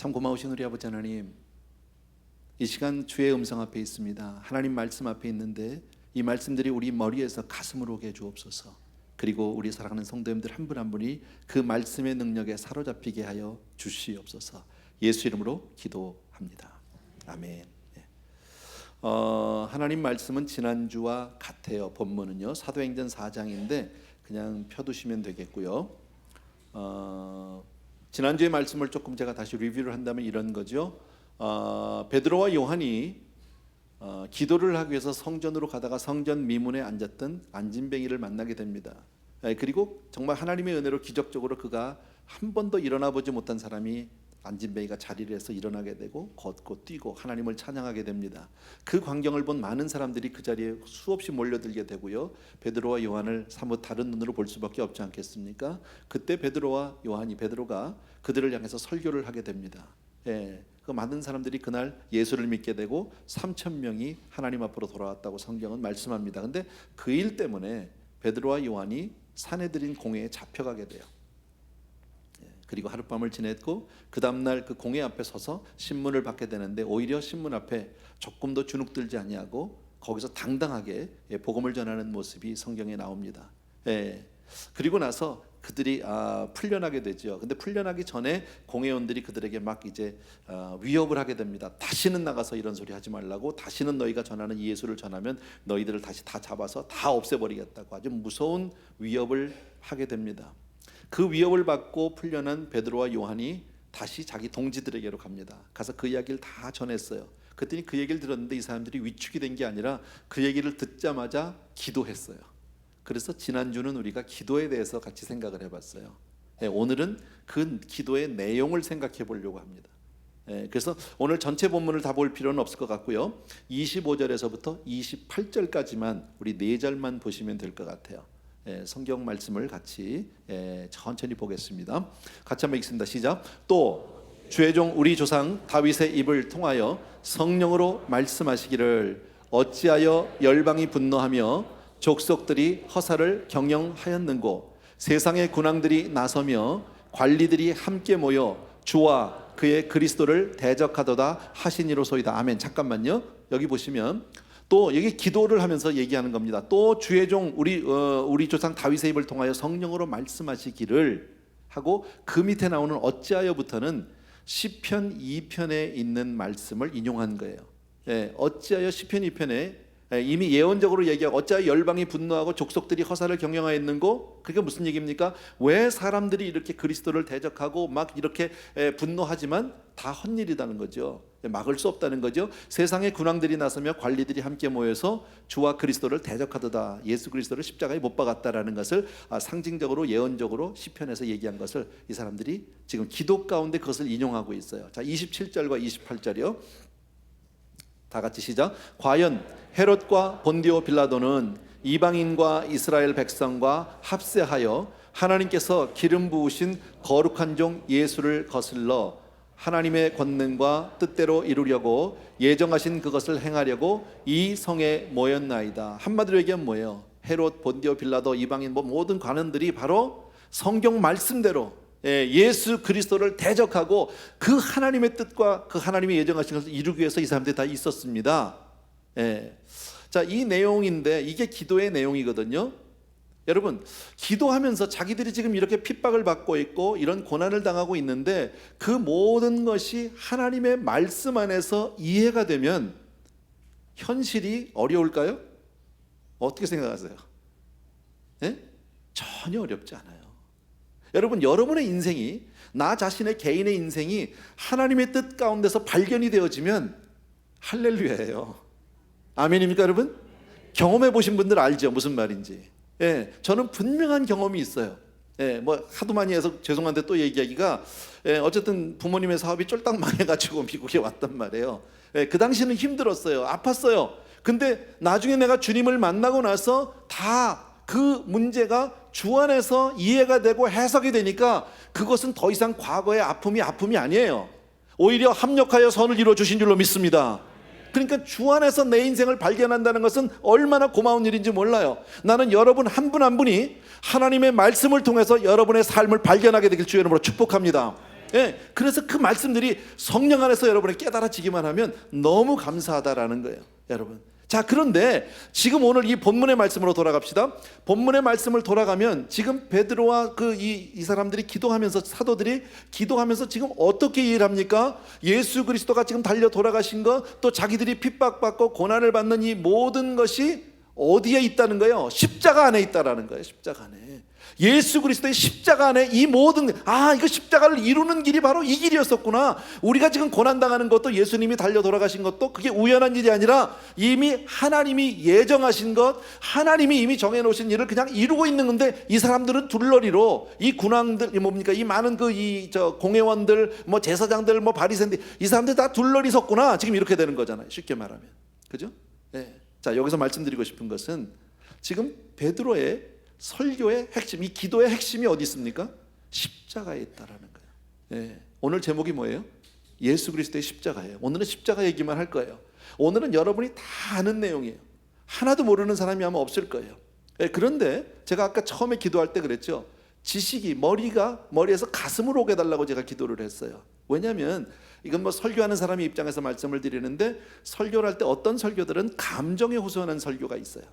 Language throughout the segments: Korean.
참 고마우신 우리 아버지 하나님, 이 시간 주의 음성 앞에 있습니다. 하나님 말씀 앞에 있는데 이 말씀들이 우리 머리에서 가슴으로 오게 해주옵소서. 그리고 우리 사랑하는 성도님들 한 분 한 분이 그 말씀의 능력에 사로잡히게 하여 주시옵소서. 예수 이름으로 기도합니다. 아멘. 하나님 말씀은 지난주와 같아요. 본문은요 사도행전 4장인데 그냥 펴두시면 되겠고요. 지난주의 말씀을 조금 제가 다시 리뷰를 한다면 이런 거죠. 베드로와 요한이 기도를 하기 위해서 성전으로 가다가 성전 미문에 앉았던 안진뱅이를 만나게 됩니다. 그리고 정말 하나님의 은혜로 기적적으로 그가 한 번도 일어나 보지 못한 사람이 안진뱅이가 자리를 해서 일어나게 되고 걷고 뛰고 하나님을 찬양하게 됩니다. 그 광경을 본 많은 사람들이 그 자리에 수없이 몰려들게 되고요, 베드로와 요한을 사뭇 다른 눈으로 볼 수밖에 없지 않겠습니까? 그때 베드로가 그들을 향해서 설교를 하게 됩니다. 그 많은 사람들이 그날 예수를 믿게 되고 3,000명이 하나님 앞으로 돌아왔다고 성경은 말씀합니다. 근데 그 일 때문에 베드로와 요한이 사내들인 공회에 잡혀가게 돼요. 그리고 하룻밤을 지냈고 그 다음날 그 공회 앞에 서서 신문을 받게 되는데 오히려 신문 앞에 조금도 주눅들지 아니하고 거기서 당당하게 복음을 전하는 모습이 성경에 나옵니다. 그리고 나서 그들이 풀려나게 되죠. 근데 풀려나기 전에 공회원들이 그들에게 막 이제 위협을 하게 됩니다. 다시는 나가서 이런 소리 하지 말라고, 다시는 너희가 전하는 이 예수를 전하면 너희들을 다시 다 잡아서 다 없애버리겠다고 아주 무서운 위협을 하게 됩니다. 그 위협을 받고 풀려난 베드로와 요한이 다시 자기 동지들에게로 갑니다. 가서 그 이야기를 다 전했어요. 그랬더니 그 얘기를 들었는데 이 사람들이 위축이 된 게 아니라 그 얘기를 듣자마자 기도했어요. 그래서 지난주는 우리가 기도에 대해서 같이 생각을 해봤어요. 오늘은 그 기도의 내용을 생각해 보려고 합니다. 그래서 오늘 전체 본문을 다 볼 필요는 없을 것 같고요, 25절에서부터 28절까지만 우리 4절만 보시면 될 것 같아요. 성경 말씀을 같이 천천히 보겠습니다. 같이 한번 읽습니다. 시작. 또 주의 종 우리 조상 다윗의 입을 통하여 성령으로 말씀하시기를 어찌하여 열방이 분노하며 족속들이 허사를 경영하였는고 세상의 군왕들이 나서며 관리들이 함께 모여 주와 그의 그리스도를 대적하도다 하시니로소이다. 아멘. 잠깐만요. 여기 보시면 또 여기 기도를 하면서 얘기하는 겁니다. 또 주의 종 우리 조상 다윗의 입을 통하여 성령으로 말씀하시기를 하고 그 밑에 나오는 어찌하여부터는 시편 2편에 있는 말씀을 인용한 거예요. 어찌하여 시편 2편에 이미 예언적으로 얘기하고 어찌하여 열방이 분노하고 족속들이 허사를 경영하였는고, 그게 무슨 얘기입니까? 왜 사람들이 이렇게 그리스도를 대적하고 막 이렇게 분노하지만 다 헛일이라는 거죠. 막을 수 없다는 거죠. 세상의 군왕들이 나서며 관리들이 함께 모여서 주와 그리스도를 대적하도다, 예수 그리스도를 십자가에 못 박았다라는 것을 상징적으로 예언적으로 시편에서 얘기한 것을 이 사람들이 지금 기도 가운데 그것을 인용하고 있어요. 자, 27절과 28절이요. 다 같이 시작. 과연 헤롯과 본디오 빌라도는 이방인과 이스라엘 백성과 합세하여 하나님께서 기름 부으신 거룩한 종 예수를 거슬러 하나님의 권능과 뜻대로 이루려고 예정하신 그것을 행하려고 이 성에 모였나이다. 한마디로 얘기하면 뭐예요? 헤롯, 본디오 빌라도, 이방인 모든 관원들이 바로 성경 말씀대로 예수 그리스도를 대적하고 그 하나님의 뜻과 그 하나님의 예정하신 것을 이루기 위해서 이 사람들이 다 있었습니다. 자, 이 내용인데 이게 기도의 내용이거든요. 여러분, 기도하면서 자기들이 지금 이렇게 핍박을 받고 있고 이런 고난을 당하고 있는데 그 모든 것이 하나님의 말씀 안에서 이해가 되면 현실이 어려울까요? 어떻게 생각하세요? 전혀 어렵지 않아요. 여러분, 여러분의 인생이, 나 자신의 개인의 인생이 하나님의 뜻 가운데서 발견이 되어지면 할렐루야예요. 아멘입니까 여러분? 경험해 보신 분들 알죠? 무슨 말인지. 저는 분명한 경험이 있어요. 뭐 하도 많이 해서 죄송한데 또 얘기하기가, 어쨌든 부모님의 사업이 쫄딱 망해가지고 미국에 왔단 말이에요. 그 당시는 힘들었어요. 아팠어요. 근데 나중에 내가 주님을 만나고 나서 다 그 문제가 주 안에서 이해가 되고 해석이 되니까 그것은 더 이상 과거의 아픔이 아니에요. 오히려 합력하여 선을 이루어 주신 줄로 믿습니다. 그러니까 주 안에서 내 인생을 발견한다는 것은 얼마나 고마운 일인지 몰라요. 나는 여러분 한 분 한 분이 하나님의 말씀을 통해서 여러분의 삶을 발견하게 되길 주의 이름으로 축복합니다. 예, 그래서 그 말씀들이 성령 안에서 여러분이 깨달아지기만 하면 너무 감사하다라는 거예요, 여러분. 자, 그런데 지금 오늘 이 본문의 말씀으로 돌아갑시다. 본문의 말씀을 돌아가면 지금 베드로와 이 사람들이 기도하면서, 사도들이 기도하면서 지금 어떻게 이해를 합니까? 예수 그리스도가 지금 달려 돌아가신 것, 또 자기들이 핍박받고 고난을 받는 이 모든 것이 어디에 있다는 거예요? 십자가 안에 있다라는 거예요. 십자가 안에. 예수 그리스도의 십자가 안에 이 모든, 이거 십자가를 이루는 길이 바로 이 길이었었구나. 우리가 지금 고난당하는 것도, 예수님이 달려 돌아가신 것도 그게 우연한 일이 아니라 이미 하나님이 예정하신 것, 하나님이 이미 정해놓으신 일을 그냥 이루고 있는 건데, 이 사람들은 둘러리로 이 군왕들, 이 많은 공회원들, 제사장들, 바리새인들, 이 사람들 다 둘러리 섰구나. 지금 이렇게 되는 거잖아요, 쉽게 말하면. 그죠? 네. 자, 여기서 말씀드리고 싶은 것은 지금 베드로의 설교의 핵심, 이 기도의 핵심이 어디 있습니까? 십자가에 있다라는 거예요. 네. 오늘 제목이 뭐예요? 예수 그리스도의 십자가예요. 오늘은 십자가 얘기만 할 거예요. 오늘은 여러분이 다 아는 내용이에요. 하나도 모르는 사람이 아마 없을 거예요. 네. 그런데 제가 아까 처음에 기도할 때 그랬죠. 지식이 머리에서 가슴으로 오게 달라고 제가 기도를 했어요. 왜냐하면 이건 설교하는 사람의 입장에서 말씀을 드리는데, 설교를 할 때 어떤 설교들은 감정에 호소하는 설교가 있어요.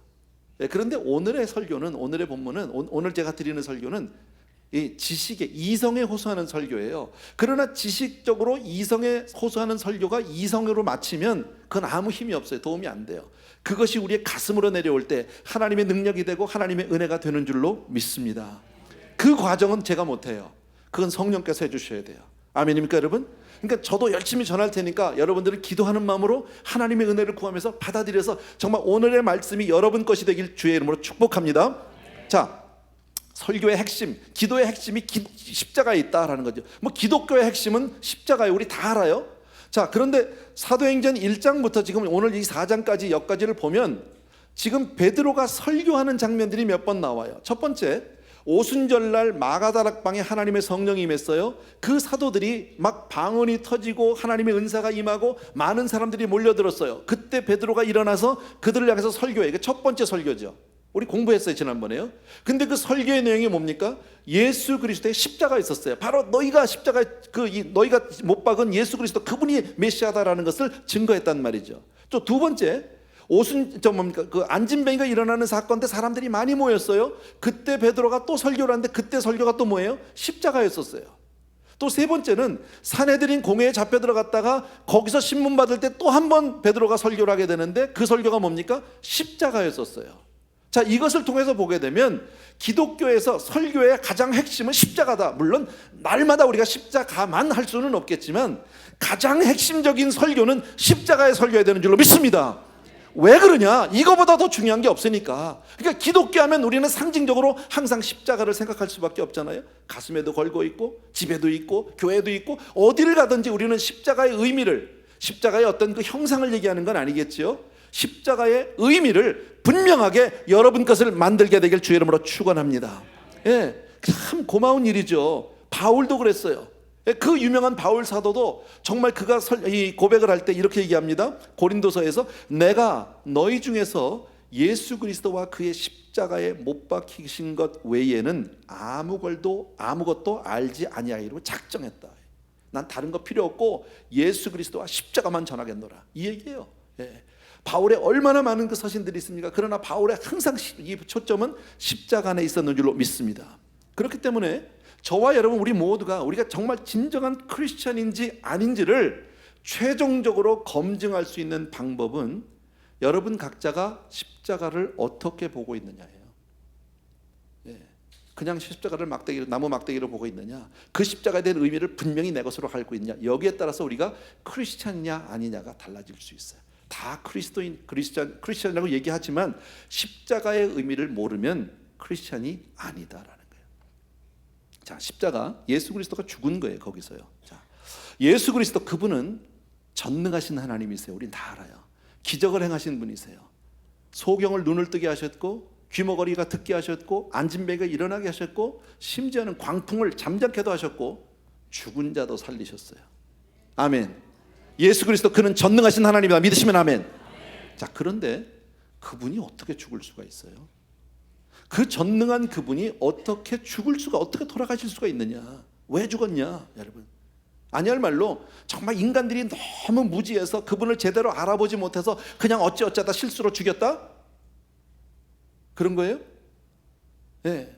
그런데 오늘의 설교는, 오늘의 본문은, 오늘 제가 드리는 설교는 이 지식의, 이성에 호소하는 설교예요. 그러나 지식적으로 이성에 호소하는 설교가 이성으로 맞추면 그건 아무 힘이 없어요. 도움이 안 돼요. 그것이 우리의 가슴으로 내려올 때 하나님의 능력이 되고 하나님의 은혜가 되는 줄로 믿습니다. 그 과정은 제가 못해요. 그건 성령께서 해주셔야 돼요. 아멘입니까, 여러분? 그러니까 저도 열심히 전할 테니까 여러분들은 기도하는 마음으로 하나님의 은혜를 구하면서 받아들여서 정말 오늘의 말씀이 여러분 것이 되길 주의 이름으로 축복합니다. 자, 설교의 핵심, 기도의 핵심이 십자가에 있다라는 거죠. 기독교의 핵심은 십자가예요. 우리 다 알아요. 자, 그런데 사도행전 1장부터 지금 오늘 이 4장까지 여기까지를 보면 지금 베드로가 설교하는 장면들이 몇 번 나와요. 첫 번째, 오순절날 마가다락방에 하나님의 성령이 임했어요. 그 사도들이 막 방언이 터지고 하나님의 은사가 임하고 많은 사람들이 몰려들었어요. 그때 베드로가 일어나서 그들을 향해서 설교해요. 이게 첫 번째 설교죠. 우리 공부했어요, 지난번에요. 근데 그 설교의 내용이 뭡니까? 예수 그리스도의 십자가 있었어요. 바로 너희가 십자가, 너희가 못 박은 예수 그리스도, 그분이 메시아다라는 것을 증거했단 말이죠. 또 두 번째, 안진뱅이가 일어나는 사건 때 사람들이 많이 모였어요. 그때 베드로가 또 설교를 하는데 그때 설교가 또 뭐예요? 십자가였었어요. 또 세 번째는 산헤드린 공회에 잡혀 들어갔다가 거기서 신문 받을 때 또 한 번 베드로가 설교를 하게 되는데 그 설교가 뭡니까? 십자가였었어요. 자, 이것을 통해서 보게 되면 기독교에서 설교의 가장 핵심은 십자가다. 물론 날마다 우리가 십자가만 할 수는 없겠지만 가장 핵심적인 설교는 십자가에 설교해야 되는 줄로 믿습니다. 왜 그러냐? 이거보다 더 중요한 게 없으니까. 그러니까 기독교 하면 우리는 상징적으로 항상 십자가를 생각할 수밖에 없잖아요. 가슴에도 걸고 있고 집에도 있고 교회도 있고 어디를 가든지 우리는 십자가의 의미를, 십자가의 어떤 그 형상을 얘기하는 건 아니겠지요. 십자가의 의미를 분명하게 여러분 것을 만들게 되길 주의 이름으로 축원합니다. 예, 참 고마운 일이죠. 바울도 그랬어요. 그 유명한 바울 사도도 정말 그가 이 고백을 할 때 이렇게 얘기합니다. 고린도서에서 내가 너희 중에서 예수 그리스도와 그의 십자가에 못 박히신 것 외에는 아무것도 알지 아니하기로 작정했다. 난 다른 거 필요 없고 예수 그리스도와 십자가만 전하겠노라, 이 얘기예요. 예. 바울에 얼마나 많은 그 서신들이 있습니까? 그러나 바울의 항상 이 초점은 십자가 안에 있었는 줄로 믿습니다. 그렇기 때문에 저와 여러분, 우리 모두가 우리가 정말 진정한 크리스천인지 아닌지를 최종적으로 검증할 수 있는 방법은 여러분 각자가 십자가를 어떻게 보고 있느냐예요. 예. 그냥 십자가를 나무 막대기로 보고 있느냐, 그 십자가에 대한 의미를 분명히 내 것으로 알고 있느냐, 여기에 따라서 우리가 크리스천이냐 아니냐가 달라질 수 있어요. 다 크리스천이라고 얘기하지만 십자가의 의미를 모르면 크리스천이 아니다라는 거예요. 자, 십자가, 예수 그리스도가 죽은 거예요. 거기서요. 자, 예수 그리스도, 그분은 전능하신 하나님이세요. 우린 다 알아요. 기적을 행하신 분이세요. 소경을 눈을 뜨게 하셨고, 귀머거리가 듣게 하셨고, 안진뱅이가 일어나게 하셨고, 심지어는 광풍을 잠잠케도 하셨고, 죽은 자도 살리셨어요. 아멘. 예수 그리스도, 그는 전능하신 하나님이다. 믿으시면 아멘. 자, 그런데 그분이 어떻게 죽을 수가 있어요? 그 전능한 그분이 어떻게 죽을 수가, 어떻게 돌아가실 수가 있느냐? 왜 죽었냐? 여러분, 아니할 말로 정말 인간들이 너무 무지해서 그분을 제대로 알아보지 못해서 그냥 어쩌다 실수로 죽였다? 그런 거예요? 네.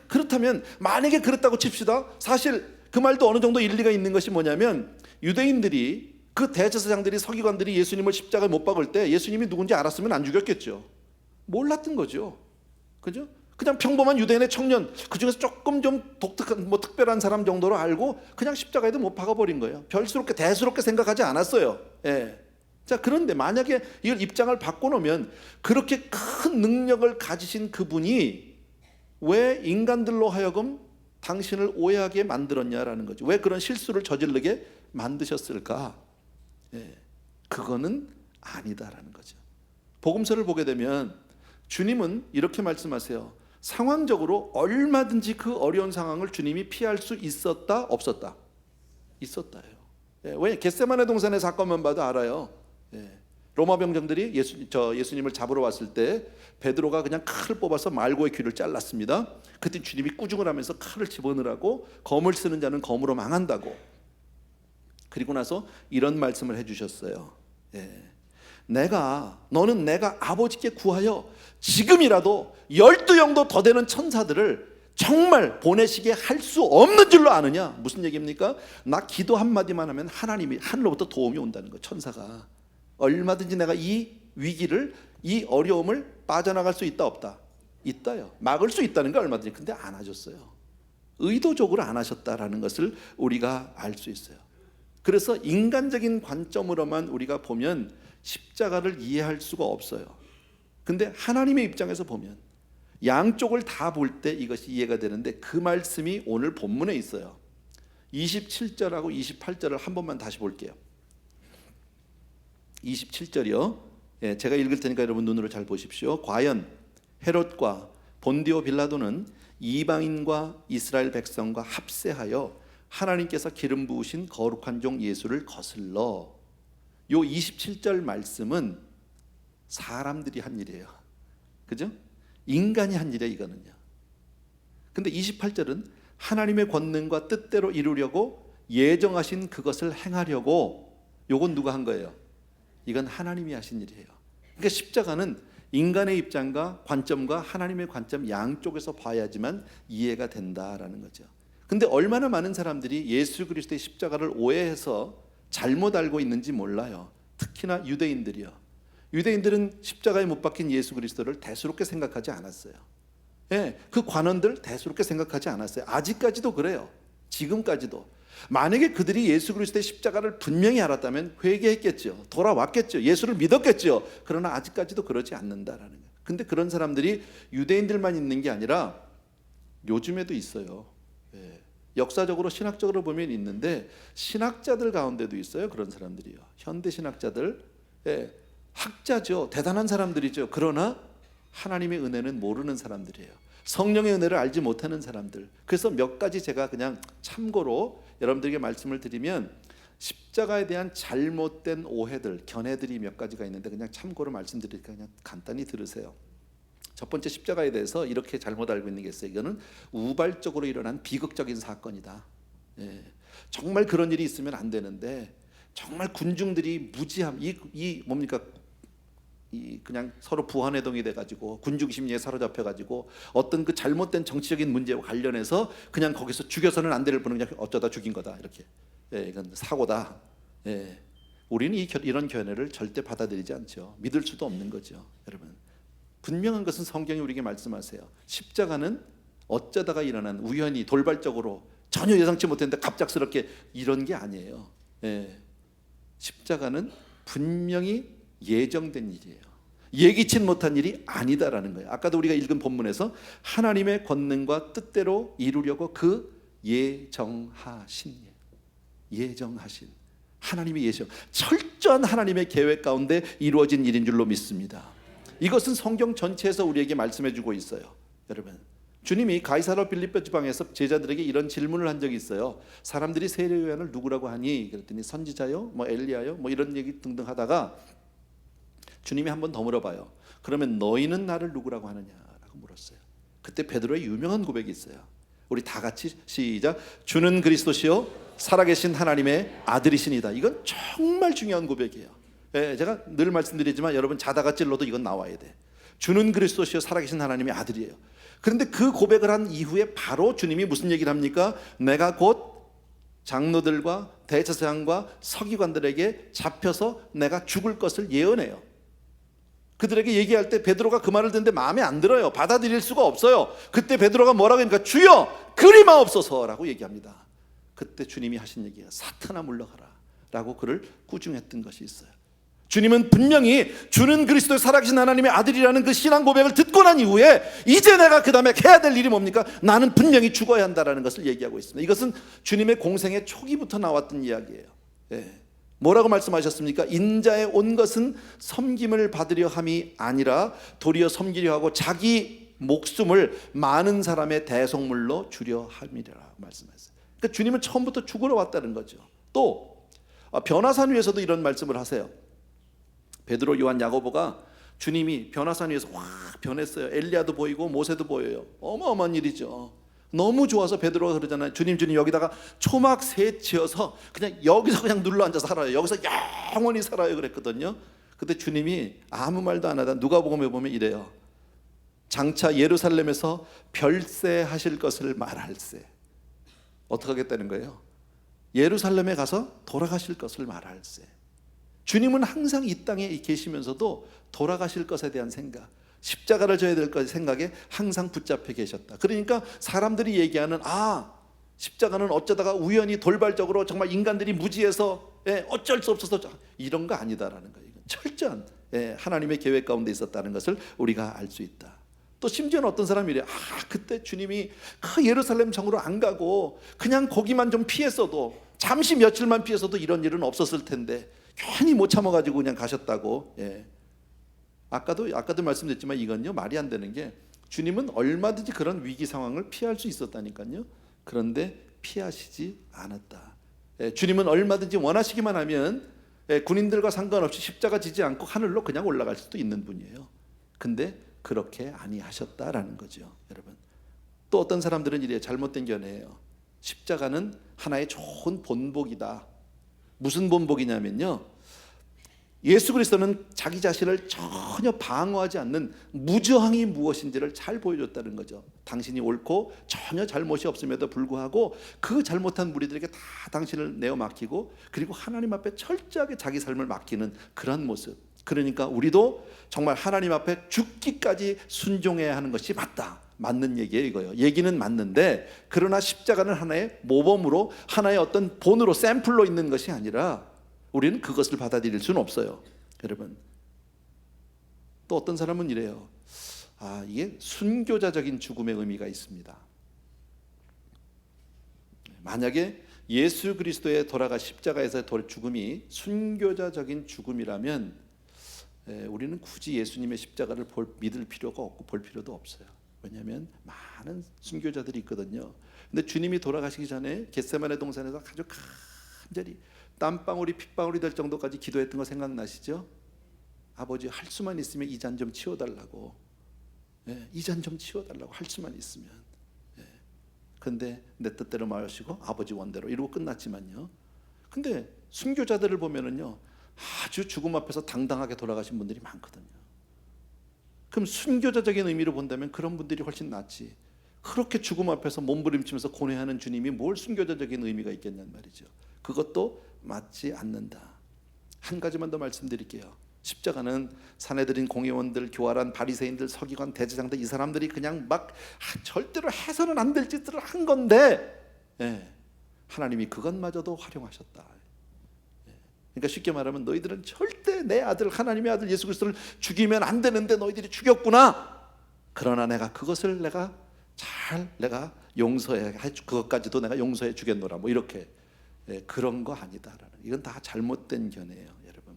그렇다면 만약에 그렇다고 칩시다. 사실 그 말도 어느 정도 일리가 있는 것이 뭐냐면 유대인들이 그 대제사장들이 서기관들이 예수님을 십자가에 못 박을 때 예수님이 누군지 알았으면 안 죽였겠죠. 몰랐던 거죠. 그죠? 그냥 평범한 유대인의 청년, 그 중에서 조금 좀 독특한 특별한 사람 정도로 알고 그냥 십자가에도 못 박아버린 거예요. 별스럽게 대수롭게 생각하지 않았어요. 예. 자, 그런데 만약에 이걸 입장을 바꿔놓으면 그렇게 큰 능력을 가지신 그분이 왜 인간들로 하여금 당신을 오해하게 만들었냐라는 거죠. 왜 그런 실수를 저지르게 만드셨을까? 예. 그거는 아니다라는 거죠. 복음서를 보게 되면 주님은 이렇게 말씀하세요. 상황적으로 얼마든지 그 어려운 상황을 주님이 피할 수 있었다, 없었다? 있었다예요. 예, 왜 겟세마네 동산의 사건만 봐도 알아요. 예, 로마 병정들이 예수님을 잡으러 왔을 때 베드로가 그냥 칼을 뽑아서 말고의 귀를 잘랐습니다. 그때 주님이 꾸중을 하면서 칼을 집어넣으라고 검을 쓰는 자는 검으로 망한다고. 그리고 나서 이런 말씀을 해주셨어요. 예, 너는 내가 아버지께 구하여 지금이라도 12영도 더 되는 천사들을 정말 보내시게 할 수 없는 줄로 아느냐? 무슨 얘기입니까? 나 기도 한마디만 하면 하나님이 하늘로부터 도움이 온다는 거예요. 천사가 얼마든지 내가 이 위기를, 이 어려움을 빠져나갈 수 있다 없다? 있다요. 막을 수 있다는 거 얼마든지. 근데 안 하셨어요. 의도적으로 안 하셨다라는 것을 우리가 알 수 있어요. 그래서 인간적인 관점으로만 우리가 보면 십자가를 이해할 수가 없어요. 근데 하나님의 입장에서 보면 양쪽을 다 볼 때 이것이 이해가 되는데 그 말씀이 오늘 본문에 있어요. 27절하고 28절을 한 번만 다시 볼게요. 27절이요. 예, 제가 읽을 테니까 여러분 눈으로 잘 보십시오. 과연 헤롯과 본디오 빌라도는 이방인과 이스라엘 백성과 합세하여 하나님께서 기름 부으신 거룩한 종 예수를 거슬러. 요 27절 말씀은 사람들이 한 일이에요. 그죠? 인간이 한 일이에요, 이거는요. 근데 28절은 하나님의 권능과 뜻대로 이루려고 예정하신 그것을 행하려고. 요건 누가 한 거예요? 이건 하나님이 하신 일이에요. 그러니까 십자가는 인간의 입장과 관점과 하나님의 관점 양쪽에서 봐야지만 이해가 된다라는 거죠. 근데 얼마나 많은 사람들이 예수 그리스도의 십자가를 오해해서 잘못 알고 있는지 몰라요. 특히나 유대인들이요. 유대인들은 십자가에 못 박힌 예수 그리스도를 대수롭게 생각하지 않았어요. 예, 그 관원들 대수롭게 생각하지 않았어요. 아직까지도 그래요. 지금까지도. 만약에 그들이 예수 그리스도의 십자가를 분명히 알았다면 회개했겠죠. 돌아왔겠죠. 예수를 믿었겠죠. 그러나 아직까지도 그러지 않는다라는 거예요. 근데 그런 사람들이 유대인들만 있는 게 아니라 요즘에도 있어요. 예. 역사적으로 신학적으로 보면 있는데 신학자들 가운데도 있어요. 그런 사람들이요. 현대 신학자들. 예. 학자죠. 대단한 사람들이죠. 그러나 하나님의 은혜는 모르는 사람들이에요. 성령의 은혜를 알지 못하는 사람들. 그래서 몇 가지 제가 그냥 참고로 여러분들에게 말씀을 드리면 십자가에 대한 잘못된 오해들, 견해들이 몇 가지가 있는데 그냥 참고로 말씀드리니까 그냥 간단히 들으세요. 첫 번째, 십자가에 대해서 이렇게 잘못 알고 있는 게 있어요. 이거는 우발적으로 일어난 비극적인 사건이다. 예. 정말 그런 일이 있으면 안 되는데 정말 군중들이 무지함, 이 뭡니까? 이 그냥 서로 부하내동이 돼가지고 군중 심리에 사로잡혀가지고 어떤 그 잘못된 정치적인 문제와 관련해서 그냥 거기서 죽여서는 안 될 분은 그냥 어쩌다 죽인 거다 이렇게. 예, 이건 사고다. 예, 우리는 이런 견해를 절대 받아들이지 않죠. 믿을 수도 없는 거죠, 여러분. 분명한 것은 성경이 우리에게 말씀하세요. 십자가는 어쩌다가 일어난 우연히 돌발적으로 전혀 예상치 못했는데 갑작스럽게 이런 게 아니에요. 예, 십자가는 분명히 예정된 일이에요. 예기치 못한 일이 아니다라는 거예요. 아까도 우리가 읽은 본문에서 하나님의 권능과 뜻대로 이루려고 그 예정하신 하나님의 예정, 철저한 하나님의 계획 가운데 이루어진 일인 줄로 믿습니다. 이것은 성경 전체에서 우리에게 말씀해 주고 있어요. 여러분, 주님이 가이사랴 빌립보 지방에서 제자들에게 이런 질문을 한 적이 있어요. 사람들이 세례 요한을 누구라고 하니? 그랬더니 선지자요, 뭐 엘리야요, 뭐 이런 얘기 등등 하다가 주님이 한 번 더 물어봐요. 그러면 너희는 나를 누구라고 하느냐라고 물었어요. 그때 베드로의 유명한 고백이 있어요. 우리 다 같이 시작. 주는 그리스도시요 살아계신 하나님의 아들이시니다. 이건 정말 중요한 고백이에요. 제가 늘 말씀드리지만 여러분 자다가 찔러도 이건 나와야 돼. 주는 그리스도시요 살아계신 하나님의 아들이에요. 그런데 그 고백을 한 이후에 바로 주님이 무슨 얘기를 합니까? 내가 곧 장로들과 대제사장과 서기관들에게 잡혀서 내가 죽을 것을 예언해요. 그들에게 얘기할 때 베드로가 그 말을 듣는데 마음에 안 들어요. 받아들일 수가 없어요. 그때 베드로가 뭐라고 하니까 주여 그리마옵소서라고 얘기합니다. 그때 주님이 하신 얘기가 사탄아 물러가라 라고 그를 꾸중했던 것이 있어요. 주님은 분명히 주는 그리스도의 살아계신 하나님의 아들이라는 그 신앙 고백을 듣고 난 이후에 이제 내가 그 다음에 해야 될 일이 뭡니까? 나는 분명히 죽어야 한다는 것을 얘기하고 있습니다. 이것은 주님의 공생의 초기부터 나왔던 이야기예요. 뭐라고 말씀하셨습니까? 인자에 온 것은 섬김을 받으려 함이 아니라 도리어 섬기려 하고 자기 목숨을 많은 사람의 대속물로 주려 함이라 말씀하셨어요. 그러니까 주님은 처음부터 죽으러 왔다는 거죠. 또 변화산 위에서도 이런 말씀을 하세요. 베드로, 요한, 야고보가 주님이 변화산 위에서 확 변했어요. 엘리야도 보이고 모세도 보여요. 어마어마한 일이죠. 너무 좋아서 베드로가 그러잖아요. 주님 여기다가 초막 셋 지어서 그냥 여기서 그냥 눌러 앉아서 살아요. 여기서 영원히 살아요 그랬거든요. 근데 주님이 아무 말도 안 하다 누가복음에 보면 이래요. 장차 예루살렘에서 별세하실 것을 말할세. 어떻게 하겠다는 거예요? 예루살렘에 가서 돌아가실 것을 말할세. 주님은 항상 이 땅에 계시면서도 돌아가실 것에 대한 생각, 십자가를 져야 될 것의 생각에 항상 붙잡혀 계셨다. 그러니까 사람들이 얘기하는 십자가는 어쩌다가 우연히 돌발적으로 정말 인간들이 무지해서 어쩔 수 없어서 이런 거 아니다라는 거예요. 철저한 하나님의 계획 가운데 있었다는 것을 우리가 알 수 있다. 또 심지어는 어떤 사람이 이래요. 그때 주님이 그 예루살렘 성으로 안 가고 그냥 거기만 좀 피했어도, 잠시 며칠만 피했어도 이런 일은 없었을 텐데 괜히 못 참아가지고 그냥 가셨다고. 아까도 말씀드렸지만 이건요 말이 안 되는 게, 주님은 얼마든지 그런 위기 상황을 피할 수 있었다니까요. 그런데 피하시지 않았다. 주님은 얼마든지 원하시기만 하면 군인들과 상관없이 십자가 지지 않고 하늘로 그냥 올라갈 수도 있는 분이에요. 근데 그렇게 아니하셨다라는 거죠, 여러분. 또 어떤 사람들은 이래요. 잘못된 견해예요. 십자가는 하나의 좋은 본보기다. 무슨 본보기냐면요, 예수 그리스도는 자기 자신을 전혀 방어하지 않는 무저항이 무엇인지를 잘 보여줬다는 거죠. 당신이 옳고 전혀 잘못이 없음에도 불구하고 그 잘못한 무리들에게 다 당신을 내어 맡기고, 그리고 하나님 앞에 철저하게 자기 삶을 맡기는 그런 모습. 그러니까 우리도 정말 하나님 앞에 죽기까지 순종해야 하는 것이 맞는 얘기예요. 이거요. 얘기는 맞는데, 그러나 십자가는 하나의 모범으로, 하나의 어떤 본으로, 샘플로 있는 것이 아니라 우리는 그것을 받아들일 수는 없어요, 여러분. 또 어떤 사람은 이래요. 이게 순교자적인 죽음의 의미가 있습니다. 만약에 예수 그리스도의 돌아가 십자가에서의 죽음이 순교자적인 죽음이라면 우리는 굳이 예수님의 십자가를 믿을 필요가 없고 볼 필요도 없어요. 왜냐하면 많은 순교자들이 있거든요. 근데 주님이 돌아가시기 전에 겟세마네 동산에서 아주 간절히 땀방울이 핏방울이 될 정도까지 기도했던 거 생각나시죠? 아버지, 할 수만 있으면 이 잔 좀 치워달라고. 이 잔 좀 치워달라고, 할 수만 있으면. 근데 내 뜻대로 마시고 아버지 원대로, 이러고 끝났지만요. 근데 순교자들을 보면은요, 아주 죽음 앞에서 당당하게 돌아가신 분들이 많거든요. 그럼 순교자적인 의미로 본다면 그런 분들이 훨씬 낫지. 그렇게 죽음 앞에서 몸부림치면서 고뇌하는 주님이 뭘 순교자적인 의미가 있겠냔 말이죠. 그것도 맞지 않는다. 한 가지만 더 말씀드릴게요. 십자가는 사내들인 공회원들, 교활한 바리새인들, 서기관, 대제사장들, 이 사람들이 그냥 막 절대로 해서는 안 될 짓들을 한 건데, 하나님이 그것마저도 활용하셨다. 그러니까 쉽게 말하면 너희들은 절대 내 아들, 하나님의 아들 예수 그리스도를 죽이면 안 되는데 너희들이 죽였구나. 그러나 내가 그것을 내가 용서해, 그것까지도 내가 용서해 주겠노라. 뭐 이렇게. 그런 거 아니다라는, 이건 다 잘못된 견해예요, 여러분.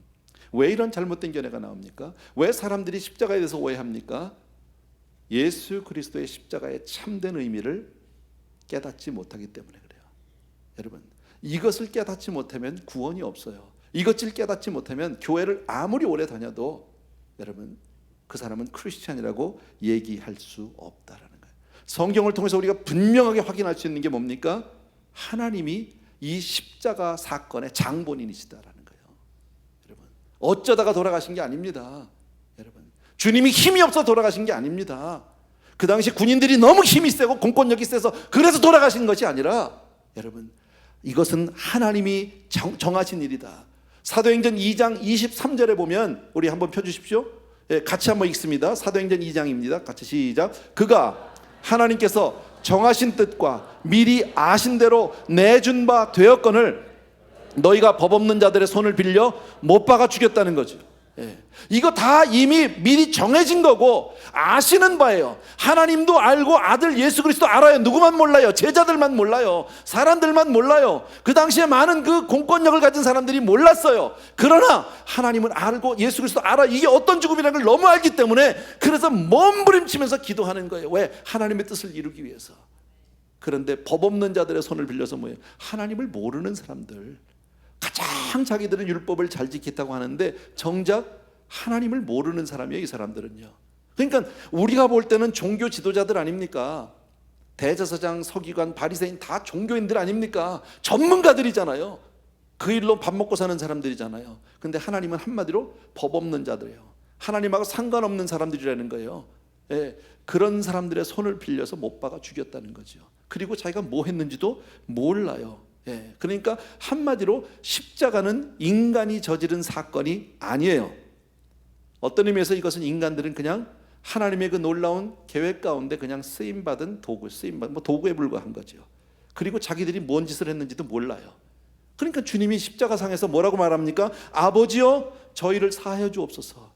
왜 이런 잘못된 견해가 나옵니까? 왜 사람들이 십자가에 대해서 오해합니까? 예수 그리스도의 십자가의 참된 의미를 깨닫지 못하기 때문에 그래요. 여러분, 이것을 깨닫지 못하면 구원이 없어요. 이것을 깨닫지 못하면 교회를 아무리 오래 다녀도 여러분, 그 사람은 크리스찬이라고 얘기할 수 없다라는 거예요. 성경을 통해서 우리가 분명하게 확인할 수 있는 게 뭡니까? 하나님이 이 십자가 사건의 장본인이시다라는 거예요. 여러분, 어쩌다가 돌아가신 게 아닙니다. 여러분, 주님이 힘이 없어 돌아가신 게 아닙니다. 그 당시 군인들이 너무 힘이 세고 공권력이 세서 그래서 돌아가신 것이 아니라, 여러분, 이것은 하나님이 정하신 일이다. 사도행전 2장 23절에 보면, 우리 한번 펴주십시오. 같이 한번 읽습니다. 사도행전 2장입니다. 같이 시작. 그가 하나님께서 정하신 뜻과 미리 아신 대로 내준 바 되었거늘 너희가 법 없는 자들의 손을 빌려 못 박아 죽였다는 거죠. 이거 다 이미 미리 정해진 거고 아시는 바예요. 하나님도 알고 아들 예수 그리스도 알아요. 누구만 몰라요? 제자들만 몰라요. 사람들만 몰라요. 그 당시에 많은 그 공권력을 가진 사람들이 몰랐어요. 그러나 하나님은 알고 예수 그리스도 알아. 이게 어떤 죽음이라는 걸 너무 알기 때문에 그래서 몸부림치면서 기도하는 거예요. 왜? 하나님의 뜻을 이루기 위해서. 그런데 법 없는 자들의 손을 빌려서 뭐예요? 하나님을 모르는 사람들, 가장 자기들은 율법을 잘 지켰다고 하는데 정작 하나님을 모르는 사람이에요. 이 사람들은요. 그러니까 우리가 볼 때는 종교 지도자들 아닙니까? 대제사장, 서기관, 바리새인 다 종교인들 아닙니까? 전문가들이잖아요. 그 일로 밥 먹고 사는 사람들이잖아요. 근데 하나님은 한마디로 법 없는 자들이에요. 하나님하고 상관없는 사람들이라는 거예요. 그런 사람들의 손을 빌려서 못 박아 죽였다는 거죠. 그리고 자기가 뭐 했는지도 몰라요. 그러니까 한마디로 십자가는 인간이 저지른 사건이 아니에요. 어떤 의미에서 이것은 인간들은 그냥 하나님의 그 놀라운 계획 가운데 그냥 쓰임받은 도구, 도구에 불과한 거죠. 그리고 자기들이 뭔 짓을 했는지도 몰라요. 그러니까 주님이 십자가상에서 뭐라고 말합니까? 아버지여 저희를 사하여 주옵소서.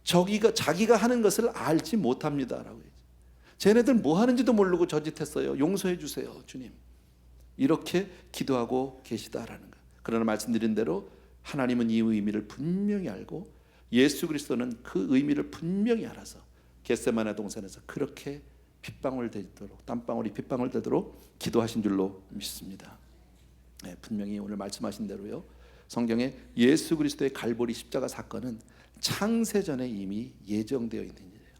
자기가 하는 것을 알지 못합니다라고 해요. 쟤네들 뭐 하는지도 모르고 저짓했어요. 용서해 주세요, 주님. 이렇게 기도하고 계시다라는 거예요. 그러나 말씀드린 대로 하나님은 이 의미를 분명히 알고 예수 그리스도는 그 의미를 분명히 알아서 겟세마네 동산에서 그렇게 핏방울 되도록, 땀방울이 핏방울 되도록 기도하신 줄로 믿습니다. 분명히 오늘 말씀하신 대로요, 성경에 예수 그리스도의 갈보리 십자가 사건은 창세전에 이미 예정되어 있는 일이에요.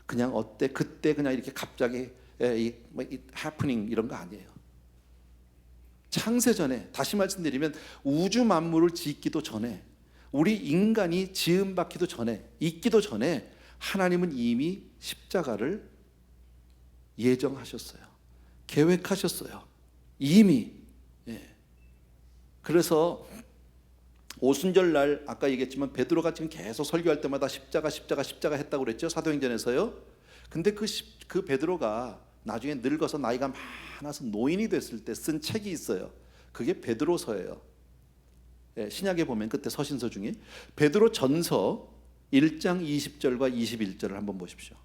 그냥 그때 그냥 이렇게 갑자기 해프닝 이런 거 아니에요. 창세전에, 다시 말씀드리면 우주 만물을 짓기도 전에, 우리 인간이 지음받기도 전에, 있기도 전에 하나님은 이미 십자가를 예정하셨어요. 계획하셨어요. 이미. 그래서 오순절 날 아까 얘기했지만 베드로가 지금 계속 설교할 때마다 십자가 했다고 그랬죠. 사도행전에서요. 근데 그 베드로가 나중에 늙어서 나이가 많아서 노인이 됐을 때 쓴 책이 있어요. 그게 베드로서예요. 신약에 보면 그때 서신서 중에 베드로 전서 1장 20절과 21절을 한번 보십시오.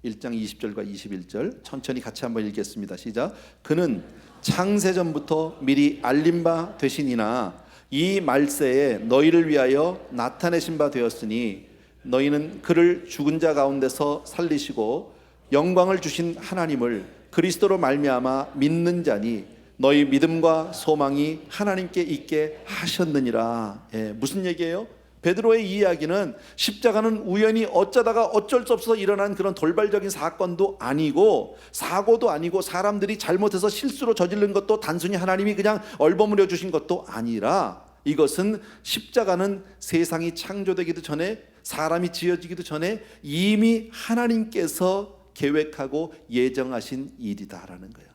1장 20절과 21절 천천히 같이 한번 읽겠습니다. 시작. 그는 창세전부터 미리 알림 바 되시니나 이 말세에 너희를 위하여 나타내신 바 되었으니 너희는 그를 죽은 자 가운데서 살리시고 영광을 주신 하나님을 그리스도로 말미암아 믿는 자니 너희 믿음과 소망이 하나님께 있게 하셨느니라. 무슨 얘기예요? 베드로의 이 이야기는 십자가는 우연히 어쩌다가 어쩔 수 없어서 일어난 그런 돌발적인 사건도 아니고 사고도 아니고 사람들이 잘못해서 실수로 저지른 것도 단순히 하나님이 그냥 얼버무려 주신 것도 아니라 이것은 십자가는 세상이 창조되기도 전에 사람이 지어지기도 전에 이미 하나님께서 계획하고 예정하신 일이다라는 거예요.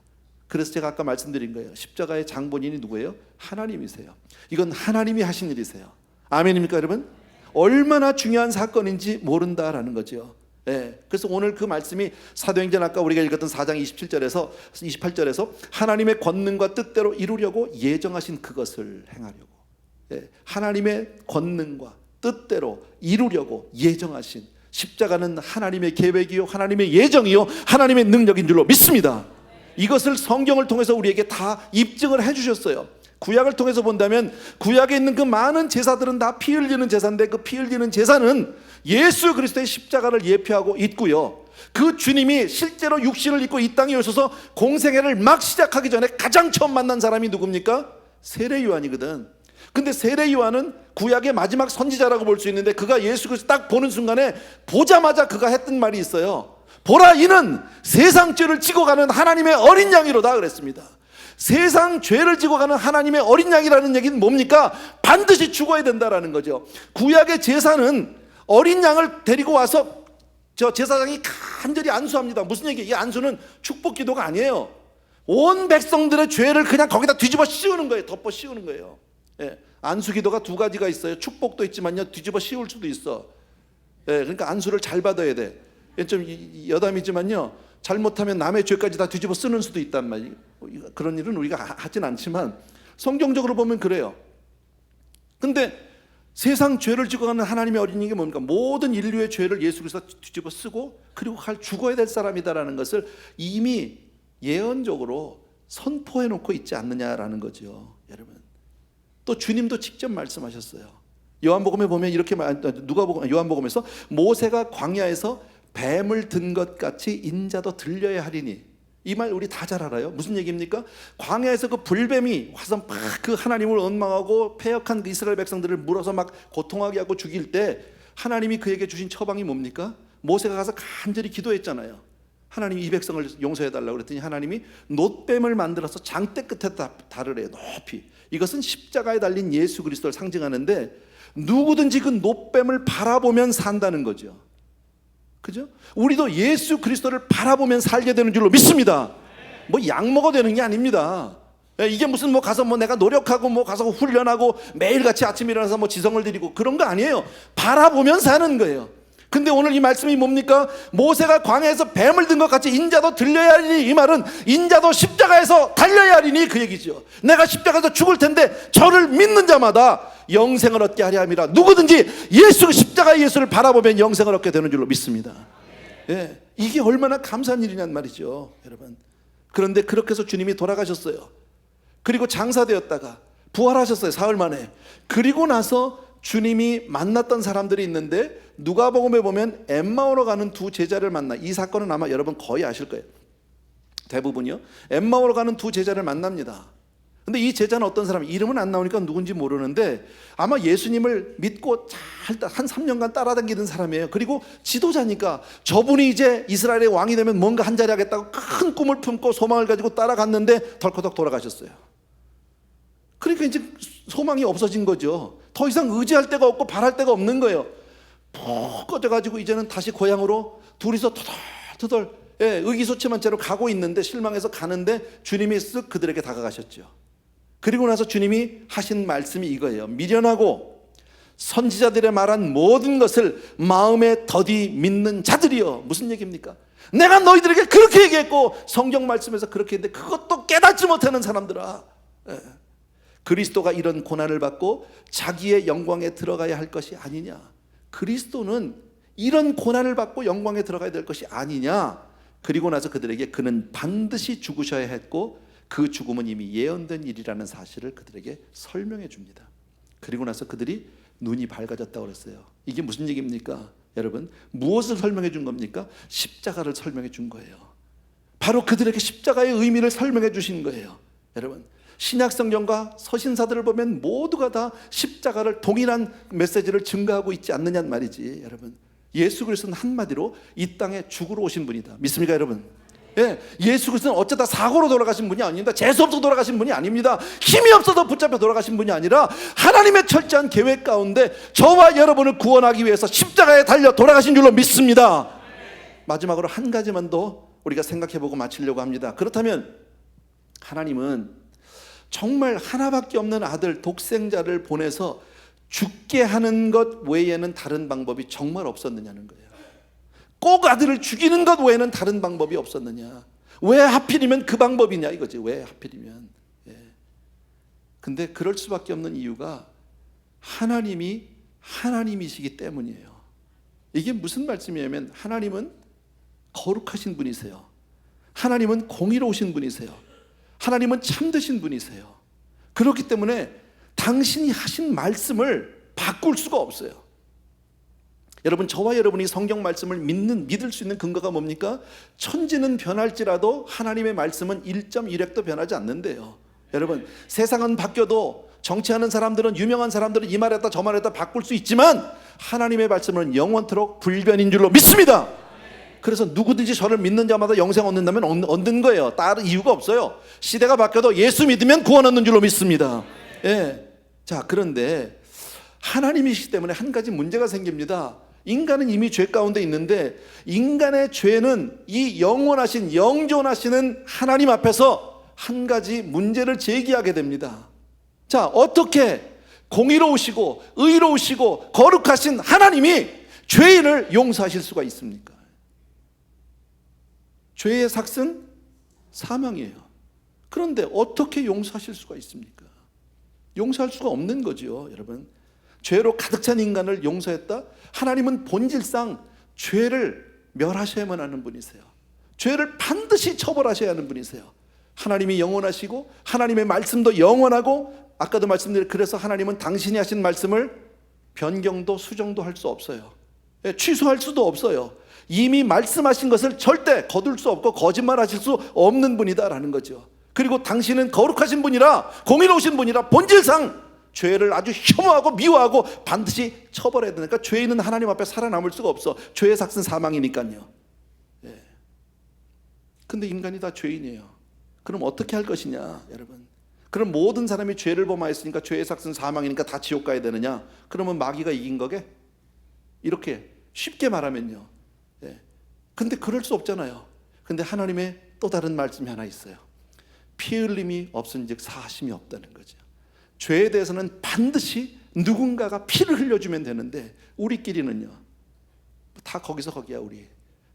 그래서 제가 아까 말씀드린 거예요. 십자가의 장본인이 누구예요? 하나님이세요. 이건 하나님이 하신 일이세요. 아멘입니까 여러분? 얼마나 중요한 사건인지 모른다라는 거죠. 그래서 오늘 그 말씀이 사도행전 아까 우리가 읽었던 4장 28절에서 하나님의 권능과 뜻대로 이루려고 예정하신 그것을 행하려고, 하나님의 권능과 뜻대로 이루려고 예정하신 십자가는 하나님의 계획이요 하나님의 예정이요 하나님의 능력인 줄로 믿습니다. 이것을 성경을 통해서 우리에게 다 입증을 해주셨어요. 구약을 통해서 본다면 구약에 있는 그 많은 제사들은 다 피 흘리는 제사인데 그 피 흘리는 제사는 예수 그리스도의 십자가를 예표하고 있고요, 그 주님이 실제로 육신을 입고 이 땅에 오셔서 공생애를 막 시작하기 전에 가장 처음 만난 사람이 누굽니까? 세례 요한이거든. 근데 세례 요한은 구약의 마지막 선지자라고 볼 수 있는데 그가 예수 그리스도 딱 보는 순간에 보자마자 그가 했던 말이 있어요. 보라, 이는 세상 죄를 지고 가는 하나님의 어린 양이로다 그랬습니다. 세상 죄를 지고 가는 하나님의 어린 양이라는 얘기는 뭡니까? 반드시 죽어야 된다라는 거죠. 구약의 제사는 어린 양을 데리고 와서 저 제사장이 간절히 안수합니다. 무슨 얘기예요? 이 안수는 축복 기도가 아니에요. 온 백성들의 죄를 그냥 거기다 뒤집어 씌우는 거예요. 덮어 씌우는 거예요. 예, 안수 기도가 두 가지가 있어요. 축복도 있지만요, 뒤집어 씌울 수도 있어. 예, 그러니까 안수를 잘 받아야 돼. 좀 여담이지만요, 잘못하면 남의 죄까지 다 뒤집어 쓰는 수도 있단 말이에요. 그런 일은 우리가 하진 않지만 성경적으로 보면 그래요. 근데 세상 죄를 지고 가는 하나님의 어린이가 뭡니까? 모든 인류의 죄를 예수 그리스도 뒤집어 쓰고 그리고 죽어야 될 사람이다라는 것을 이미 예언적으로 선포해 놓고 있지 않느냐라는 거죠, 여러분. 또 주님도 직접 말씀하셨어요. 요한복음에 보면 이렇게 요한복음에서 모세가 광야에서 뱀을 든 것 같이 인자도 들려야 하리니, 이 말 우리 다 잘 알아요. 무슨 얘기입니까? 광야에서 그 불뱀이 와서 막 그 하나님을 원망하고 패역한 그 이스라엘 백성들을 물어서 막 고통하게 하고 죽일 때 하나님이 그에게 주신 처방이 뭡니까? 모세가 가서 간절히 기도했잖아요. 하나님이 이 백성을 용서해 달라고 그랬더니 하나님이 놋뱀을 만들어서 장대 끝에 달으래요, 높이. 이것은 십자가에 달린 예수 그리스도를 상징하는데 누구든지 그 놋뱀을 바라보면 산다는 거죠. 그죠? 우리도 예수 그리스도를 바라보면 살게 되는 줄로 믿습니다. 뭐 약 먹어도 되는 게 아닙니다. 이게 무슨 뭐 가서 뭐 내가 노력하고 뭐 가서 훈련하고 매일같이 아침에 일어나서 뭐 지성을 드리고 그런 거 아니에요. 바라보면 사는 거예요. 근데 오늘 이 말씀이 뭡니까? 모세가 광야에서 뱀을 든 것 같이 인자도 들려야 하리니, 이 말은 인자도 십자가에서 달려야 하리니 그 얘기죠. 내가 십자가에서 죽을 텐데 저를 믿는 자마다 영생을 얻게 하려 함이라. 누구든지 십자가의 예수를 바라보면 영생을 얻게 되는 줄로 믿습니다. 예, 이게 얼마나 감사한 일이냔 말이죠, 여러분. 그런데 그렇게 해서 주님이 돌아가셨어요. 그리고 장사되었다가 부활하셨어요, 사흘 만에. 그리고 나서 주님이 만났던 사람들이 있는데 누가복음에 보면 엠마오로 가는 두 제자를 만나. 이 사건은 아마 여러분 거의 아실 거예요. 대부분이요. 엠마오로 가는 두 제자를 만납니다. 근데 이 제자는 어떤 사람, 이름은 안 나오니까 누군지 모르는데 아마 예수님을 믿고 잘 한 3년간 따라다니던 사람이에요. 그리고 지도자니까 저분이 이제 이스라엘의 왕이 되면 뭔가 한 자리 하겠다고 큰 꿈을 품고 소망을 가지고 따라갔는데 덜커덕 돌아가셨어요. 그러니까 이제 소망이 없어진 거죠. 더 이상 의지할 데가 없고 바랄 데가 없는 거예요. 푹 꺼져가지고 이제는 다시 고향으로 둘이서 터덜터덜, 의기소침한 채로 가고 있는데, 실망해서 가는데 주님이 쓱 그들에게 다가가셨죠. 그리고 나서 주님이 하신 말씀이 이거예요. 미련하고 선지자들의 말한 모든 것을 마음에 더디 믿는 자들이여. 무슨 얘기입니까? 내가 너희들에게 그렇게 얘기했고 성경 말씀에서 그렇게 했는데 그것도 깨닫지 못하는 사람들아, 그리스도가 이런 고난을 받고 자기의 영광에 들어가야 할 것이 아니냐? 그리스도는 이런 고난을 받고 영광에 들어가야 될 것이 아니냐? 그리고 나서 그들에게 그는 반드시 죽으셔야 했고 그 죽음은 이미 예언된 일이라는 사실을 그들에게 설명해 줍니다. 그리고 나서 그들이 눈이 밝아졌다고 그랬어요. 이게 무슨 얘기입니까? 여러분, 무엇을 설명해 준 겁니까? 십자가를 설명해 준 거예요. 바로 그들에게 십자가의 의미를 설명해 주신 거예요. 여러분, 신약 성경과 서신사들을 보면 모두가 다 십자가를 동일한 메시지를 증거하고 있지 않느냐는 말이지. 여러분, 예수 그리스도는 한마디로 이 땅에 죽으러 오신 분이다. 믿습니까, 여러분? 예, 예수 그리스도는 어쩌다 사고로 돌아가신 분이 아닙니다. 재수 없어서 돌아가신 분이 아닙니다. 힘이 없어서 붙잡혀 돌아가신 분이 아니라 하나님의 철저한 계획 가운데 저와 여러분을 구원하기 위해서 십자가에 달려 돌아가신 줄로 믿습니다. 마지막으로 한 가지만 더 우리가 생각해보고 마치려고 합니다. 그렇다면 하나님은 정말 하나밖에 없는 아들 독생자를 보내서 죽게 하는 것 외에는 다른 방법이 정말 없었느냐는 거예요. 꼭 아들을 죽이는 것 외에는 다른 방법이 없었느냐? 왜 하필이면 그 방법이냐 이거지. 왜 하필이면. 근데 그럴 수밖에 없는 이유가 하나님이 하나님이시기 때문이에요. 이게 무슨 말씀이냐면 하나님은 거룩하신 분이세요. 하나님은 공의로우신 분이세요. 하나님은 참되신 분이세요. 그렇기 때문에 당신이 하신 말씀을 바꿀 수가 없어요. 여러분, 저와 여러분이 성경 말씀을 믿을 수 있는 근거가 뭡니까? 천지는 변할지라도 하나님의 말씀은 1.1획도 변하지 않는데요. 여러분, 세상은 바뀌어도 정치하는 사람들은, 유명한 사람들은 이 말했다 저 말했다 바꿀 수 있지만 하나님의 말씀은 영원토록 불변인 줄로 믿습니다. 그래서 누구든지 저를 믿는 자마다 영생 얻는다면 얻는 거예요. 다른 이유가 없어요. 시대가 바뀌어도 예수 믿으면 구원 얻는 줄로 믿습니다. 예. 자, 그런데 하나님이시기 때문에 한 가지 문제가 생깁니다. 인간은 이미 죄 가운데 있는데 인간의 죄는 이 영원하신 영존하시는 하나님 앞에서 한 가지 문제를 제기하게 됩니다. 자, 어떻게 공의로우시고 의로우시고 거룩하신 하나님이 죄인을 용서하실 수가 있습니까? 죄의 삭은 사망이에요. 그런데 어떻게 용서하실 수가 있습니까? 용서할 수가 없는 거죠, 여러분. 죄로 가득 찬 인간을 용서했다? 하나님은 본질상 죄를 멸하셔야만 하는 분이세요. 죄를 반드시 처벌하셔야 하는 분이세요. 하나님이 영원하시고 하나님의 말씀도 영원하고, 아까도 말씀드린, 그래서 하나님은 당신이 하신 말씀을 변경도 수정도 할 수 없어요. 취소할 수도 없어요. 이미 말씀하신 것을 절대 거둘 수 없고 거짓말하실 수 없는 분이다라는 거죠. 그리고 당신은 거룩하신 분이라, 공의로우신 분이라 본질상 죄를 아주 혐오하고 미워하고 반드시 처벌해야 되니까 죄인은 하나님 앞에 살아남을 수가 없어. 죄의 삭은 사망이니까요. 예. 근데 인간이 다 죄인이에요. 그럼 어떻게 할 것이냐, 여러분? 그럼 모든 사람이 죄를 범하였으니까 죄의 삭은 사망이니까 다 지옥 가야 되느냐? 그러면 마귀가 이긴 거게? 이렇게 쉽게 말하면요. 예. 근데 그럴 수 없잖아요. 근데 하나님의 또 다른 말씀이 하나 있어요. 피 흘림이 없은즉 사하심이 없다는 거죠. 죄에 대해서는 반드시 누군가가 피를 흘려주면 되는데 우리끼리는요, 다 거기서 거기야. 우리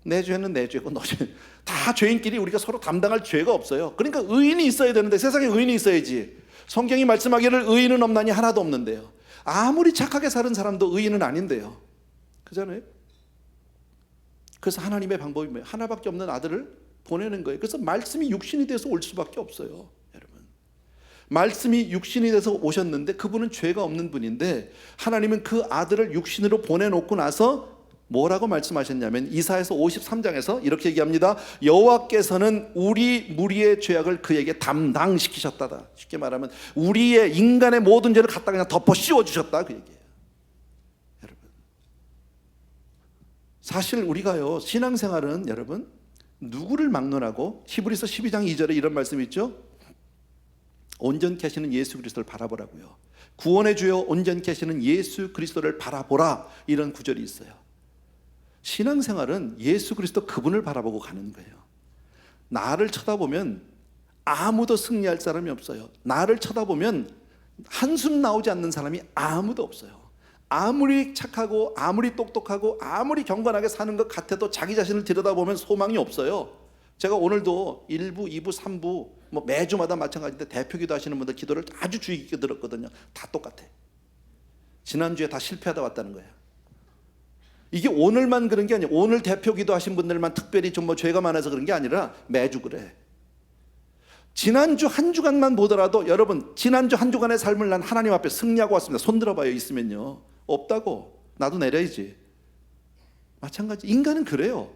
내 죄는 내 죄고 너 죄, 다 죄인끼리 우리가 서로 담당할 죄가 없어요. 그러니까 의인이 있어야 되는데 세상에 의인이 있어야지. 성경이 말씀하기를 의인은 없나니 하나도 없는데요. 아무리 착하게 사는 사람도 의인은 아닌데요. 그잖아요. 그래서 하나님의 방법이 뭐예요? 하나밖에 없는 아들을 보내는 거예요. 그래서 말씀이 육신이 돼서 올 수밖에 없어요, 여러분. 말씀이 육신이 돼서 오셨는데 그분은 죄가 없는 분인데 하나님은 그 아들을 육신으로 보내놓고 나서 뭐라고 말씀하셨냐면 이사야서 53장에서 이렇게 얘기합니다. 여호와께서는 우리 무리의 죄악을 그에게 담당시키셨다. 쉽게 말하면 우리의 인간의 모든 죄를 갖다 그냥 덮어 씌워주셨다, 그 얘기예요. 여러분, 사실 우리가요, 신앙생활은 여러분 누구를 막론하고, 히브리서 12장 2절에 이런 말씀이 있죠. 온전케 하시는 예수 그리스도를 바라보라고요. 구원의 주여 온전케 하시는 예수 그리스도를 바라보라, 이런 구절이 있어요. 신앙생활은 예수 그리스도 그분을 바라보고 가는 거예요. 나를 쳐다보면 아무도 승리할 사람이 없어요. 나를 쳐다보면 한숨 나오지 않는 사람이 아무도 없어요. 아무리 착하고 아무리 똑똑하고 아무리 경건하게 사는 것 같아도 자기 자신을 들여다보면 소망이 없어요. 제가 오늘도 1부, 2부, 3부 뭐 매주마다 마찬가지인데 대표기도 하시는 분들 기도를 아주 주의 깊게 들었거든요. 다 똑같아. 지난주에 다 실패하다 왔다는 거예요. 이게 오늘만 그런 게 아니에요. 오늘 대표기도 하신 분들만 특별히 좀 뭐 죄가 많아서 그런 게 아니라 매주 그래. 지난주 한 주간만 보더라도 여러분, 지난주 한 주간의 삶을 난 하나님 앞에 승리하고 왔습니다. 손 들어봐요. 있으면요. 없다고 나도 내려야지. 마찬가지. 인간은 그래요.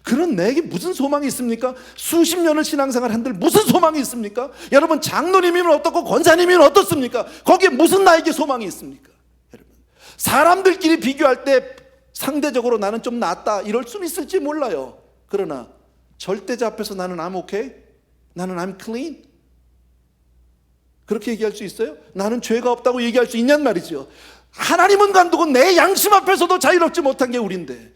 그런 내게 무슨 소망이 있습니까? 수십 년을 신앙생활 한들 무슨 소망이 있습니까? 여러분, 장로님이면 어떻고 권사님이면 어떻습니까? 거기에 무슨 나에게 소망이 있습니까? 여러분, 사람들끼리 비교할 때 상대적으로 나는 좀 낫다 이럴 수는 있을지 몰라요. 그러나 절대자 앞에서 나는 I'm okay, 나는 I'm clean, 그렇게 얘기할 수 있어요? 나는 죄가 없다고 얘기할 수 있냔 말이죠. 하나님은 간두고 내 양심 앞에서도 자유롭지 못한 게 우린데,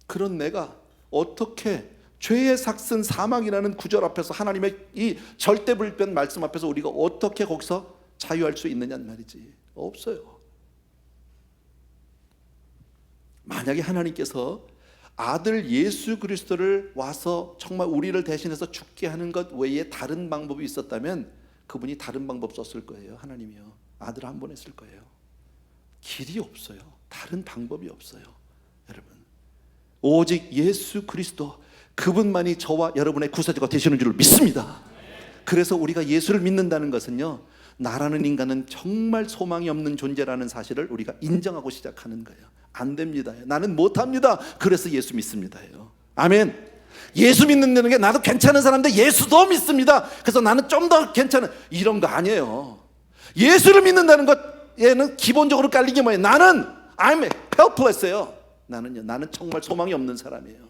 그런 내가 어떻게 죄의 삭은 사망이라는 구절 앞에서 하나님의 이 절대불변 말씀 앞에서 우리가 어떻게 거기서 자유할 수 있느냐는 말이지. 없어요. 만약에 하나님께서 아들 예수 그리스도를 와서 정말 우리를 대신해서 죽게 하는 것 외에 다른 방법이 있었다면 그분이 다른 방법 썼을 거예요. 하나님이요, 아들 한 번 했을 거예요. 길이 없어요. 다른 방법이 없어요. 여러분, 오직 예수 그리스도 그분만이 저와 여러분의 구세주가 되시는 줄 믿습니다. 그래서 우리가 예수를 믿는다는 것은요, 나라는 인간은 정말 소망이 없는 존재라는 사실을 우리가 인정하고 시작하는 거예요. 안 됩니다. 나는 못합니다. 그래서 예수 믿습니다요. 아멘. 예수 믿는다는 게 나도 괜찮은 사람인데 예수도 믿습니다. 그래서 나는 좀 더 괜찮은, 이런 거 아니에요. 예수를 믿는다는 것에는 기본적으로 깔린 게 뭐예요? 나는 I'm helpless예요. 나는 정말 소망이 없는 사람이에요.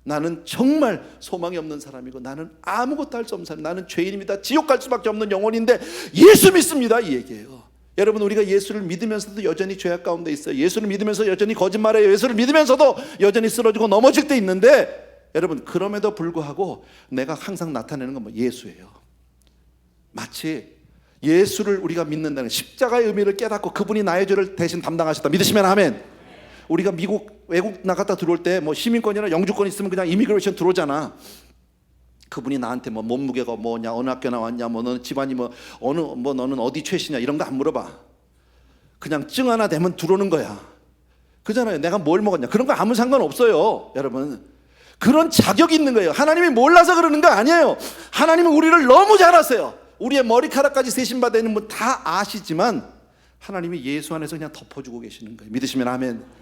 나는 정말 소망이 없는 사람이고 나는 아무것도 할 수 없는 사람, 나는 죄인입니다. 지옥 갈 수밖에 없는 영혼인데 예수 믿습니다, 이 얘기예요. 여러분, 우리가 예수를 믿으면서도 여전히 죄악 가운데 있어요. 예수를 믿으면서 여전히 거짓말해요. 예수를 믿으면서도 여전히 쓰러지고 넘어질 때 있는데, 여러분, 그럼에도 불구하고 내가 항상 나타내는 건 뭐 예수예요. 마치 예수를 우리가 믿는다는, 십자가의 의미를 깨닫고 그분이 나의 죄를 대신 담당하셨다 믿으시면 아멘. 우리가 외국 나갔다 들어올 때 뭐 시민권이나 영주권 있으면 그냥 이미그레이션 들어오잖아. 그분이 나한테 뭐 몸무게가 뭐냐, 어느 학교 나왔냐, 뭐 너는 집안이 너는 어디 최씨냐, 이런 거 안 물어봐. 그냥 증 하나 대면 들어오는 거야. 그잖아요. 내가 뭘 먹었냐, 그런 거 아무 상관없어요. 여러분, 그런 자격이 있는 거예요. 하나님이 몰라서 그러는 거 아니에요. 하나님은 우리를 너무 잘 아세요. 우리의 머리카락까지 세심받아 있는 분 다 아시지만 하나님이 예수 안에서 그냥 덮어주고 계시는 거예요. 믿으시면 아멘.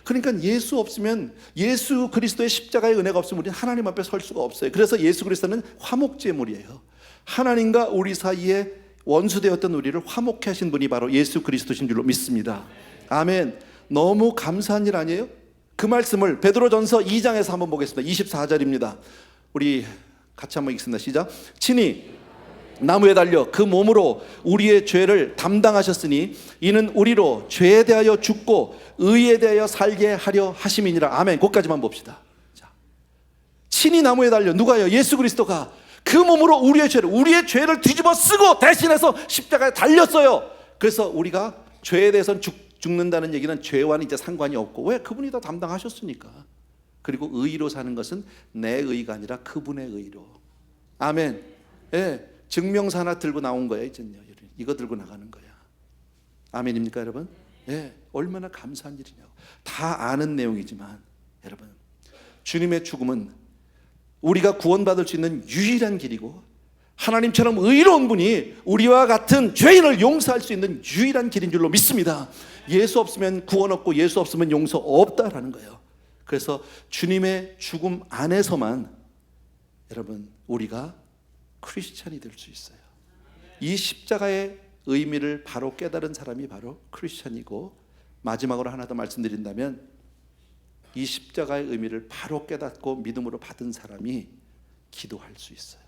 그러니까 예수 없으면, 예수 그리스도의 십자가의 은혜가 없으면 우리는 하나님 앞에 설 수가 없어요. 그래서 예수 그리스도는 화목제물이에요. 하나님과 우리 사이에 원수되었던 우리를 화목케 하신 분이 바로 예수 그리스도신 줄로 믿습니다. 아멘. 너무 감사한 일 아니에요? 그 말씀을 베드로전서 2장에서 한번 보겠습니다. 24절입니다. 우리 같이 한번 읽습니다. 시작. 친히 나무에 달려 그 몸으로 우리의 죄를 담당하셨으니 이는 우리로 죄에 대하여 죽고 의에 대하여 살게 하려 하심이니라. 아멘. 거기까지만 봅시다. 자, 친히 나무에 달려, 누가요? 예수 그리스도가 그 몸으로 우리의 죄를 뒤집어 쓰고 대신해서 십자가에 달렸어요. 그래서 우리가 죄에 대해서는 죽는다는 얘기는 죄와는 이제 상관이 없고, 왜? 그분이 다 담당하셨으니까. 그리고 의로 사는 것은 내 의가 아니라 그분의 의로. 아멘. 예. 증명서 하나 들고 나온 거예요. 이거 들고 나가는 거야. 아멘입니까, 여러분? 예, 얼마나 감사한 일이냐고. 다 아는 내용이지만 여러분, 주님의 죽음은 우리가 구원받을 수 있는 유일한 길이고, 하나님처럼 의로운 분이 우리와 같은 죄인을 용서할 수 있는 유일한 길인 줄로 믿습니다. 예수 없으면 구원 없고 예수 없으면 용서 없다라는 거예요. 그래서 주님의 죽음 안에서만 여러분, 우리가 크리스찬이 될 수 있어요. 이 십자가의 의미를 바로 깨달은 사람이 바로 크리스찬이고, 마지막으로 하나 더 말씀드린다면, 이 십자가의 의미를 바로 깨닫고 믿음으로 받은 사람이 기도할 수 있어요.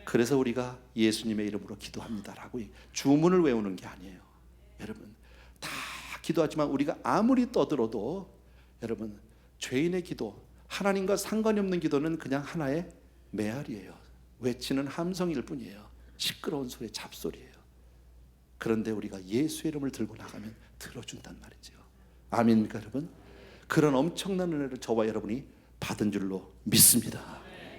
그래서 우리가 예수님의 이름으로 기도합니다라고 주문을 외우는 게 아니에요. 여러분, 다 기도하지만 우리가 아무리 떠들어도 여러분, 죄인의 기도, 하나님과 상관이 없는 기도는 그냥 하나의 메아리예요. 외치는 함성일 뿐이에요. 시끄러운 소리, 잡소리예요. 그런데 우리가 예수의 이름을 들고 나가면 들어준단 말이죠. 아멘입니까, 여러분? 그런 엄청난 은혜를 저와 여러분이 받은 줄로 믿습니다.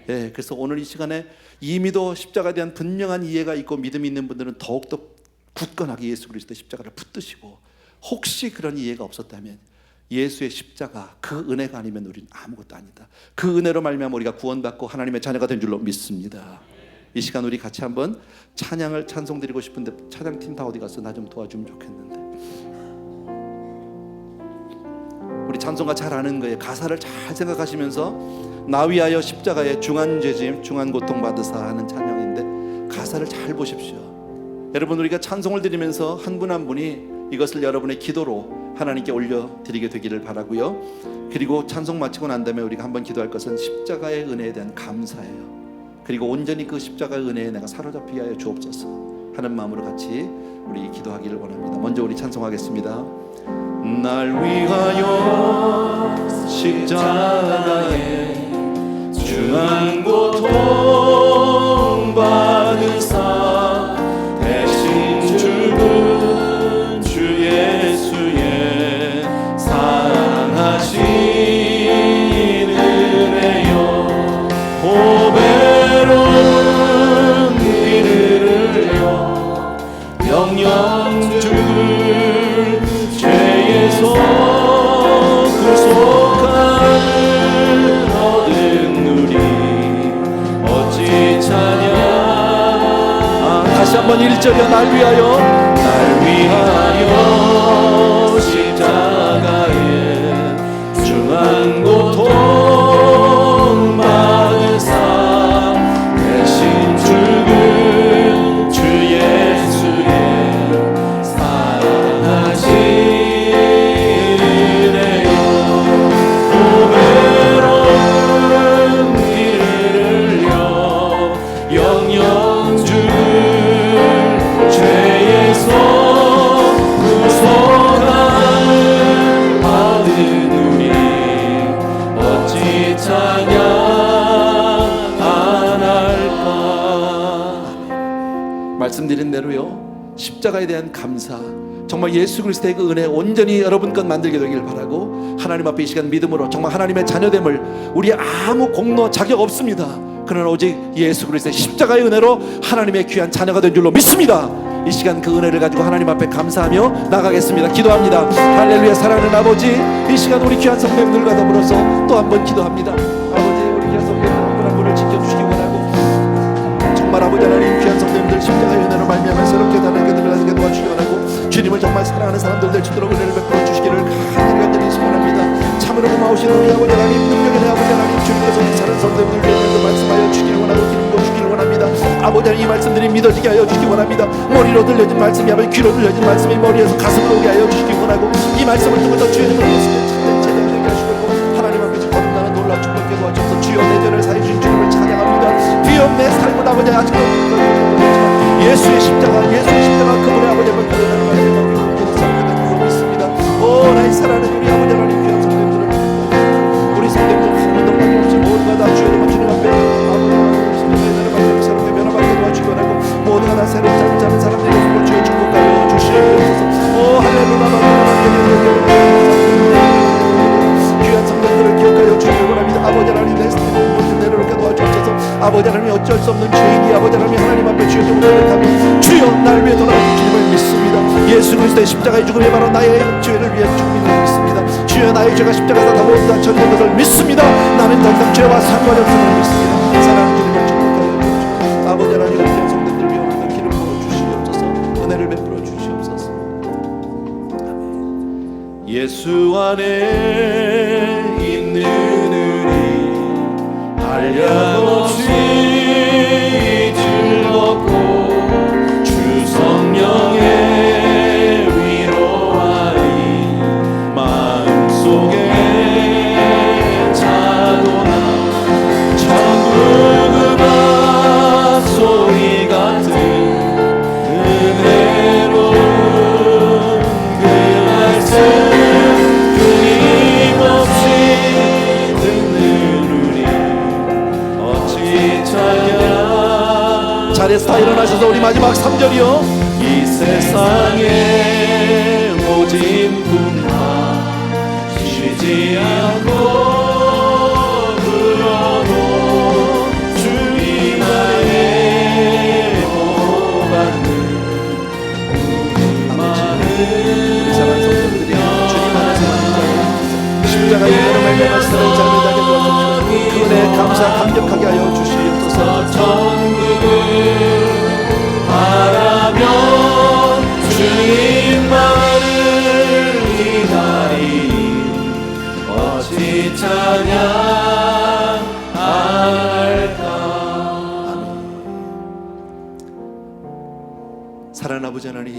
예, 그래서 오늘 이 시간에 이미도 십자가에 대한 분명한 이해가 있고 믿음이 있는 분들은 더욱더 굳건하게 예수 그리스도의 십자가를 붙드시고, 혹시 그런 이해가 없었다면 예수의 십자가, 그 은혜가 아니면 우리는 아무것도 아니다. 그 은혜로 말미암아 우리가 구원받고 하나님의 자녀가 된 줄로 믿습니다. 이 시간 우리 같이 한번 찬송 드리고 싶은데, 찬양팀 다 어디 갔어? 나 좀 도와주면 좋겠는데. 우리 찬송가 잘 아는 거예요. 가사를 잘 생각하시면서 나 위하여 십자가에 중한 죄짐 중한 고통 받으사 하는 찬양인데, 가사를 잘 보십시오. 여러분, 우리가 찬송을 드리면서 한 분 한 분이 이것을 여러분의 기도로 하나님께 올려드리게 되기를 바라고요. 그리고 찬송 마치고 난 다음에 우리가 한번 기도할 것은 십자가의 은혜에 대한 감사예요. 그리고 온전히 그 십자가의 은혜에 내가 사로잡히게 하여 주옵소서 하는 마음으로 같이 우리 기도하기를 원합니다. 먼저 우리 찬송하겠습니다. 날 위하여 십자가에 중한 고통 받으사 대신 죽은 주 예수의 사랑하신 은혜여, 보배로운 이르르려 영영 죽을 죄에서 구속함을 얻은 우리 어찌 찬양. 다시 한번 1절이요. 날 위하여 십자가에 중한 고통 받으사 대신 죽은 주 예수의 사랑하신 은혜여, 말씀드린 대로요, 십자가에 대한 감사, 정말 예수 그리스도의 그 은혜 온전히 여러분 것 만들게 되길 바라고, 하나님 앞에 이 시간 믿음으로 정말 하나님의 자녀됨을, 우리 아무 공로 자격 없습니다. 그러나 오직 예수 그리스도의 십자가의 은혜로 하나님의 귀한 자녀가 된 줄로 믿습니다. 이 시간 그 은혜를 가지고 하나님 앞에 감사하며 나가겠습니다. 기도합니다. 할렐루야. 사랑하는 아버지, 이 시간 우리 귀한 성도님들과 더불어서 또 한 번 기도합니다. 아버지, 우리 귀한 성도님들 한 분 한 분을 지켜주시기 원하고, 정말 아버지 하나님 귀한 성도님들 십자가의 은혜로 말미암아 새롭게 다르게 들어가게 도와주시기 원하고, 주님을 정말 사랑하는 사람들 될 수 있도록 은혜를 베풀어 주시기를 간절히 소원합니다. 참으로 고마우신 우리 아버지 하나님, 능력의 내 아버지 하나님, 주님께서 우리 사랑하는 성도님들 위해서 말씀하여 주시기를 원하고 기름 부어 주시기를 원합니다. 아버지 하나님, 이 말씀들이 믿어지게 하여 주시기 원합니다. 머리로 들려진 말씀이 아버지 귀로 들려진 말씀이 머리에서 가슴으로 오게 하여 주시기 원하고, 이 말씀을 통해서 주의 이름으로 예수님의 참된 제자가 되게 하시고 하나님 앞에서 거듭나는 놀라운 축복께 도와주셔서 주여 내 죄를 사해 주신 주님을 찬양합니다. 비록 내 삶은 아버지 아직도 예수의 십자가 그분의 아버지 앞에 거듭나는 말씀을 우리 살게 된 줄로 믿습니다. 오 나의 사랑하는 우리 아버지 하나님, 귀한 성도님들을 우리 성도님들 한 번도 빠짐없이 모두가 다 주의 이름으로 주님 앞에 아버지 십자가의 은혜를 받고 새롭게 변화받게 도와주시기 원하고, 모두가 다 새롭게 삶을 사는 사람들의 모습을 주의 축복하여 주시옵소서. 오 할렐루야. 귀한 성도들을 기억하여 주시기 원합니다. 아버지 하나님, 내 삶의 모든 내려놓게 도와주옵소서. 아버지 하나님, 어쩔 수 없는 죄인이 아버지 하나님 하나님 앞에 주의 이름으로 고백하며 주여 날 위해 돌아오신 주님을 믿습니다. 예수 그리스도의 십자가의 죽음이 바로 나의 죄를 위해 죽음임을 믿습니다. 주여 나의 죄가 십자가에서 다 모두 다 처리된 것을 믿습니다. 나는 더 이상 죄와 상관이 없음을 믿습니다. 사랑하는 주님을 축복하여 주옵소서. 아버지 하나님, 귀한 성도들 위해 오늘도 기름 부어 주시옵소서. 은혜를 베풀어 주시옵소서. 아멘. 예수 안에 있는 은혜 한량없이 즐겁고 주 성령의 위로하니 마음속에 자동한 천국 음악 소리 같은 은혜로운 그 말씀 끊임없이 듣는 우리 어찌 찬양. 자리에서 다 일어나셔서 우리 마지막 3절이요. 이 세상의 모진 꿈과 쉬지 않고 불어도 주님 안에 보받는 우리 사랑하는 성도들이 주님 안에서 십자가의 은혜로 말미암아 새로운 삶을 살게 도와주시고 그 은혜에 감사 감격하게 하여 주시옵소서. 천국을 바라며 주님만을 기다리니 어찌 찬양할까. 아멘. 사랑하는 아버지 하나님,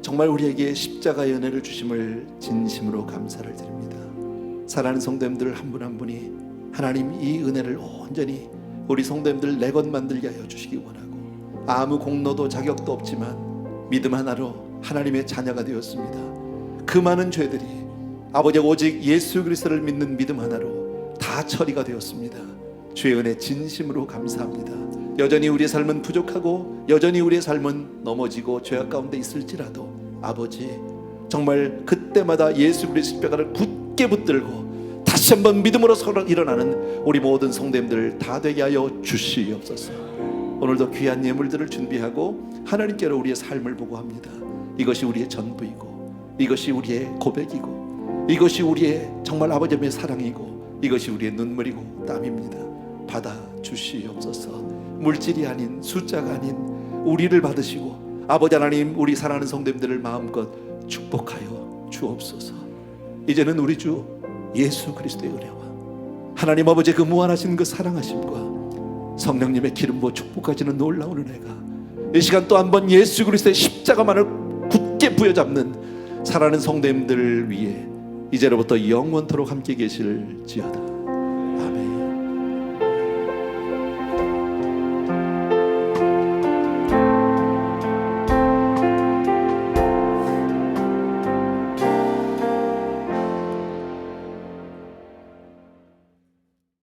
정말 우리에게 십자가의 은혜를 주심을 진심으로 감사를 드립니다. 사랑하는 성도님들 한 분 한 분이 하나님 이 은혜를 온전히 우리 성도님들 내 것 만들게 하여 주시기 원하고, 아무 공로도 자격도 없지만 믿음 하나로 하나님의 자녀가 되었습니다. 그 많은 죄들이 아버지 오직 예수 그리스도를 믿는 믿음 하나로 다 처리가 되었습니다. 주의 은혜 진심으로 감사합니다. 여전히 우리의 삶은 부족하고 여전히 우리의 삶은 넘어지고 죄악 가운데 있을지라도 아버지 정말 그때마다 예수 그리스도의 십자가를 굳게 붙들고 다시 한번 믿음으로 서로 일어나는 우리 모든 성도님들 다 되게 하여 주시옵소서. 오늘도 귀한 예물들을 준비하고 하나님께로 우리의 삶을 보고합니다. 이것이 우리의 전부이고 이것이 우리의 고백이고 이것이 우리의 정말 아버지의 사랑이고 이것이 우리의 눈물이고 땀입니다. 받아 주시옵소서. 물질이 아닌 숫자가 아닌 우리를 받으시고 아버지 하나님 우리 사랑하는 성도님들을 마음껏 축복하여 주옵소서. 이제는 우리 주 예수 그리스도의 은혜와 하나님 아버지의 그 무한하신 그 사랑하심과 성령님의 기름 부어 축복하시는 놀라운 은혜가 이 시간 또 한 번 예수 그리스도의 십자가만을 굳게 부여잡는 사랑하는 성도님들을 위해 이제로부터 영원토록 함께 계실지어다.